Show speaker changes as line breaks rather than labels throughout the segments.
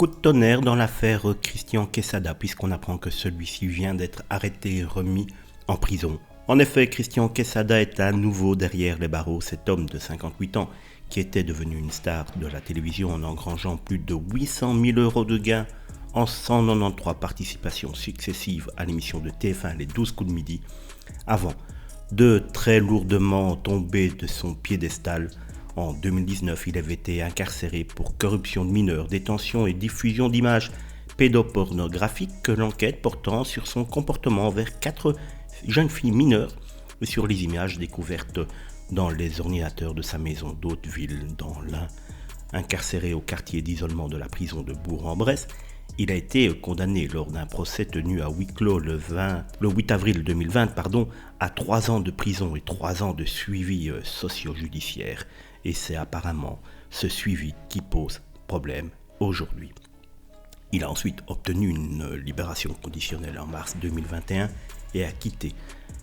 Coup de tonnerre dans l'affaire Christian Quesada, puisqu'on apprend que celui-ci vient d'être arrêté et remis en prison. En effet, Christian Quesada est à nouveau derrière les barreaux. Cet homme de 58 ans, qui était devenu une star de la télévision en engrangeant plus de 800 000 € de gains en 193 participations successives à l'émission de TF1 Les 12 coups de midi, avant de très lourdement tomber de son piédestal. En 2019, il avait été incarcéré pour corruption de mineurs, détention et diffusion d'images pédopornographiques, que l'enquête portant sur son comportement envers 4 jeunes filles mineures et sur les images découvertes dans les ordinateurs de sa maison d'Hauteville dans l'Ain. Incarcéré au quartier d'isolement de la prison de Bourg-en-Bresse, il a été condamné lors d'un procès tenu à huis clos le 8 avril 2020 à 3 ans de prison et 3 ans de suivi socio-judiciaire. Et c'est apparemment ce suivi qui pose problème aujourd'hui. Il a ensuite obtenu une libération conditionnelle en mars 2021 et a quitté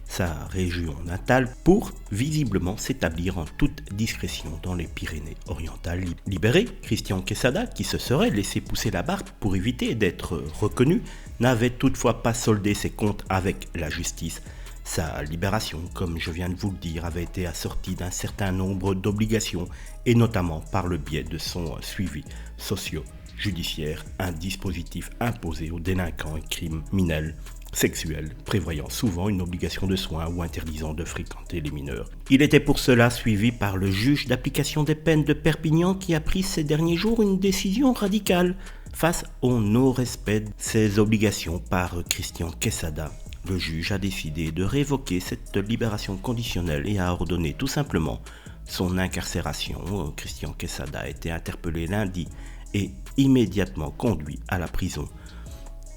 sa région natale pour visiblement s'établir en toute discrétion dans les Pyrénées-Orientales. Libéré, Christian Quesada, qui se serait laissé pousser la barbe pour éviter d'être reconnu, n'avait toutefois pas soldé ses comptes avec la justice. Sa libération, comme je viens de vous le dire, avait été assortie d'un certain nombre d'obligations, et notamment par le biais de son suivi socio-judiciaire, un dispositif imposé aux délinquants et criminels sexuels, prévoyant souvent une obligation de soins ou interdisant de fréquenter les mineurs. Il était pour cela suivi par le juge d'application des peines de Perpignan, qui a pris ces derniers jours une décision radicale face au non-respect de ses obligations par Christian Quesada. Le juge a décidé de révoquer cette libération conditionnelle et a ordonné tout simplement son incarcération. Christian Quesada a été interpellé lundi et immédiatement conduit à la prison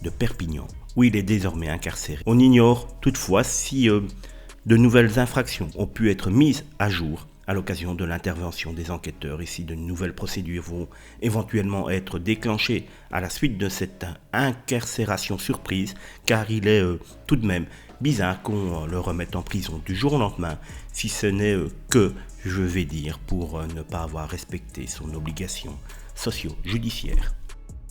de Perpignan, où il est désormais incarcéré. On ignore toutefois si de nouvelles infractions ont pu être mises à jour à l'occasion de l'intervention des enquêteurs et si de nouvelles procédures vont éventuellement être déclenchées à la suite de cette incarcération surprise, car il est tout de même bizarre qu'on le remette en prison du jour au lendemain, si ce n'est que, je vais dire, pour ne pas avoir respecté son obligation socio-judiciaire.